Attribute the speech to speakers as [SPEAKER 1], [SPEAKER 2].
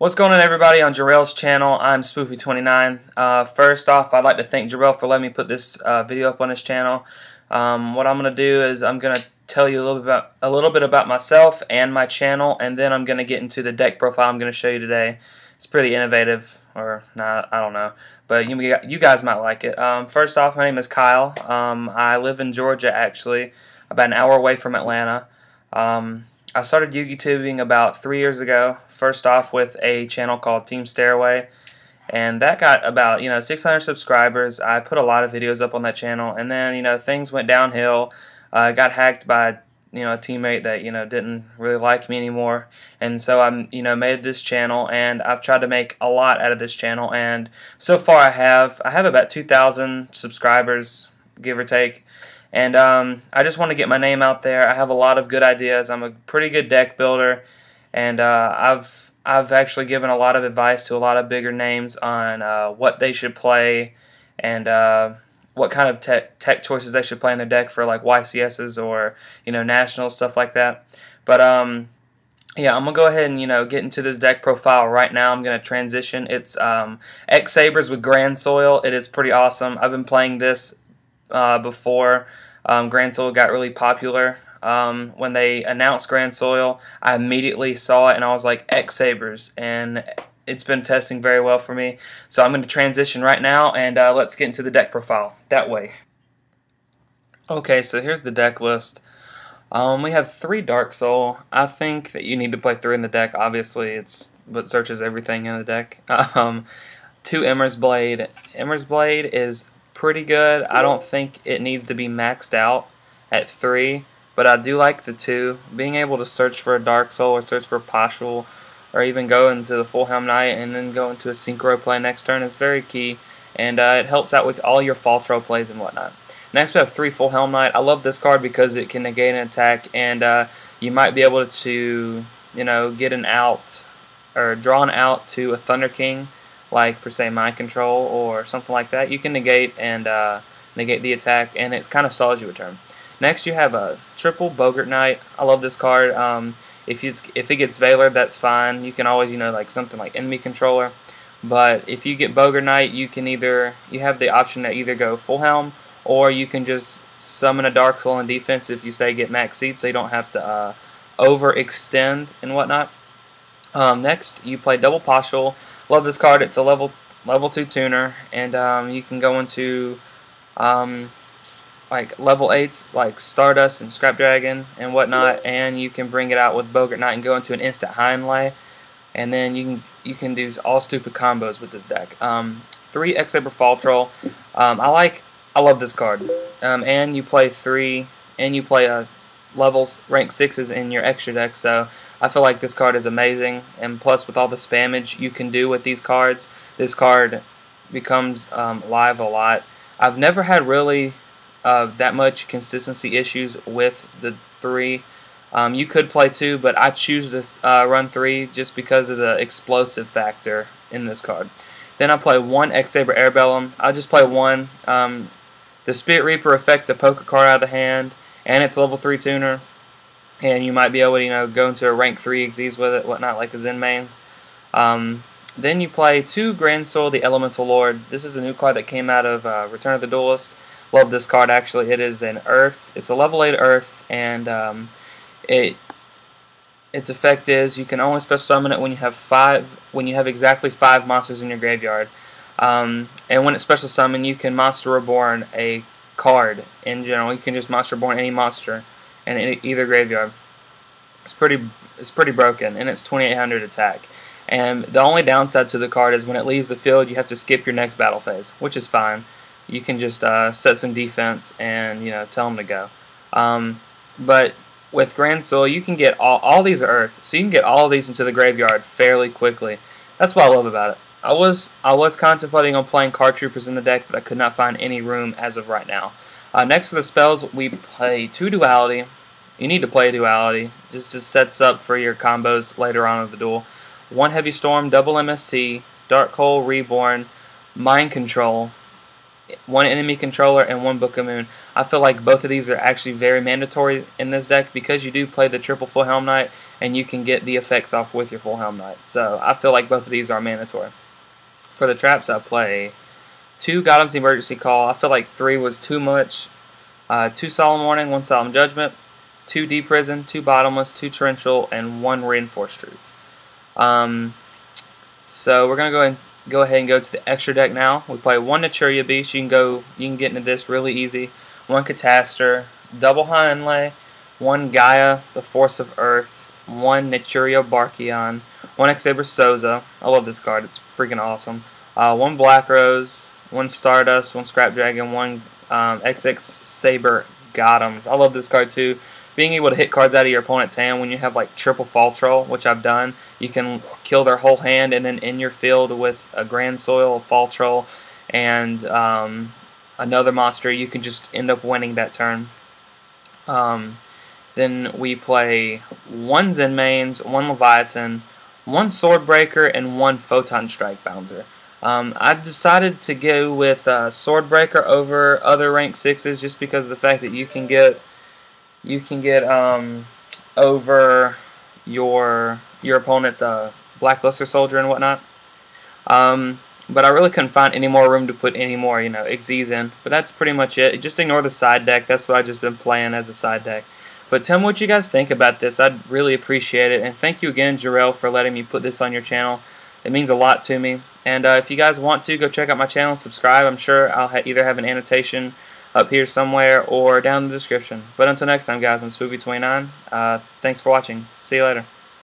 [SPEAKER 1] What's going on, everybody? On Jarrell's channel, I'm Spoofy29. First off, I'd like to thank Jarrell for letting me put this video up on his channel. What I'm going to do is I'm going to tell you a little bit about myself and my channel, and then I'm going to get into the deck profile I'm going to show you today. It's pretty innovative, or not, I don't know, but you guys might like it. First off, my name is Kyle. I live in Georgia, actually, about an hour away from Atlanta. I started YouTubing about 3 years ago. First off with a channel called Team Stairway, and that got about 600 subscribers. I put a lot of videos up on that channel, and then things went downhill. I got hacked by a teammate that didn't really like me anymore, and so I made this channel, and I've tried to make a lot out of this channel, and so far I have about 2,000 subscribers, give or take. And I just want to get my name out there. I have a lot of good ideas. I'm a pretty good deck builder, and I've actually given a lot of advice to a lot of bigger names on what they should play and what kind of tech choices they should play in their deck for like YCSs or nationals, stuff like that. But yeah, I'm gonna go ahead and get into this deck profile right now. I'm gonna transition. It's X Sabers with Grandsoil. It is pretty awesome. I've been playing this before Grandsoil got really popular. When they announced Grandsoil, I immediately saw it and I was like, X Sabers, and it's been testing very well for me. So I'm going to transition right now, and let's get into the deck profile that way. Okay, so here's the deck list. We have 3 Dark Soul. I think that you need to play 3 in the deck. Obviously, it's what searches everything in the deck. 2 Emmer's Blade. Emmer's Blade is pretty good. I don't think it needs to be maxed out at 3, but I do like the 2. Being able to search for a Dark Soul or search for a Pashul, or even go into the Full Helm Knight and then go into a Synchro play next turn is very key, and it helps out with all your Faltro plays and whatnot. Next we have 3 Full Helm Knight. I love this card because it can negate an attack, and you might be able to get an out or drawn out to a Thunder King, like per se Mind Control or something like that. You can negate and negate the attack, and it kind of stalls you a turn. Next you have a triple Boggart Knight. I love this card. If it gets Valor, that's fine. You can always like something like Enemy Controller, but if you get Boggart Knight, you have the option to either go Full Helm, or you can just summon a Dark Soul in defense if you say get max seat, so you don't have to overextend and whatnot. Next you play double Pashul. Love this card. It's a level 2 tuner, and you can go into like level 8s like Stardust and Scrap Dragon and whatnot, and you can bring it out with Boggart Knight and go into an instant high inlay, and then you can do all stupid combos with this deck. 3 X Saber Fall Troll. I love this card, and you play 3, and you play levels rank 6s in your extra deck, so I feel like this card is amazing, and plus with all the spammage you can do with these cards, this card becomes live a lot. I've never had really that much consistency issues with the 3. You could play 2, but I choose to run 3 just because of the explosive factor in this card. Then I play 1 X Saber Airbellum. I'll just play 1. The Spirit Reaper effect to poke a card out of the hand, and it's level 3 tuner. And you might be able to go into a rank 3 Xyz with it, whatnot, like a Zen mains. Then you play 2 Grandsoil, the Elemental Lord. This is a new card that came out of Return of the Duelist. Love this card, actually. It is an Earth. It's a level 8 Earth, and its effect is you can only special summon it when you have exactly 5 monsters in your graveyard. And when it's special summon, you can Monster Reborn a card in general. You can just Monster Reborn any monster in either graveyard. It's pretty broken, and it's 2800 attack. And the only downside to the card is when it leaves the field, you have to skip your next battle phase, which is fine. You can just set some defense and tell them to go. But with Grandsoil, you can get all these are Earth, so you can get all of these into the graveyard fairly quickly. That's what I love about it. I was contemplating on playing Card Troopers in the deck, but I could not find any room as of right now. Next for the spells, we play 2 Duality. You need to play a Duality. Just sets up for your combos later on in the duel. 1 Heavy Storm, double MST, Dark Hole, Reborn, Mind Control, 1 Enemy Controller, and 1 Book of Moon. I feel like both of these are actually very mandatory in this deck because you do play the triple Full Helm Knight, and you can get the effects off with your full helm knight. So I feel like both of these are mandatory. For the traps, I play 2 Godham's Emergency Call. I feel like 3 was too much. 2 Solemn Warning, 1 Solemn Judgment, 2 Deep Prison, 2 Bottomless, 2 Torrential, and 1 Reinforced Truth. So we're gonna go ahead and go to the extra deck now. We play 1 Naturia Beast. You can get into this really easy. 1 Catastor, double High Inlay, 1 Gaia, the Force of Earth, 1 Naturia Barkion, 1 Saber Soza. I love this card. It's freaking awesome. 1 Black Rose, 1 Stardust, 1 Scrap Dragon, 1 XX Saber Gothams. I love this card too. Being able to hit cards out of your opponent's hand when you have like triple Fall Troll, which I've done, you can kill their whole hand and then in your field with a Grandsoil, a Fall Troll, and another monster, you can just end up winning that turn. Then we play 1 Zenmaines, 1 Leviathan, 1 Swordbreaker, and 1 Photon Strike Bouncer. I decided to go with Swordbreaker over other rank 6s just because of the fact that you can get over your opponent's Blackluster Soldier and whatnot. But I really couldn't find any more room to put any more, Xyz in. But that's pretty much it. Just ignore the side deck. That's what I've just been playing as a side deck. But tell me what you guys think about this. I'd really appreciate it. And thank you again, Jarrell, for letting me put this on your channel. It means a lot to me. And if you guys want to, go check out my channel and subscribe. I'm sure I'll either have an annotation up here somewhere or down in the description. But until next time, guys, I'm Spoofy29. Thanks for watching. See you later.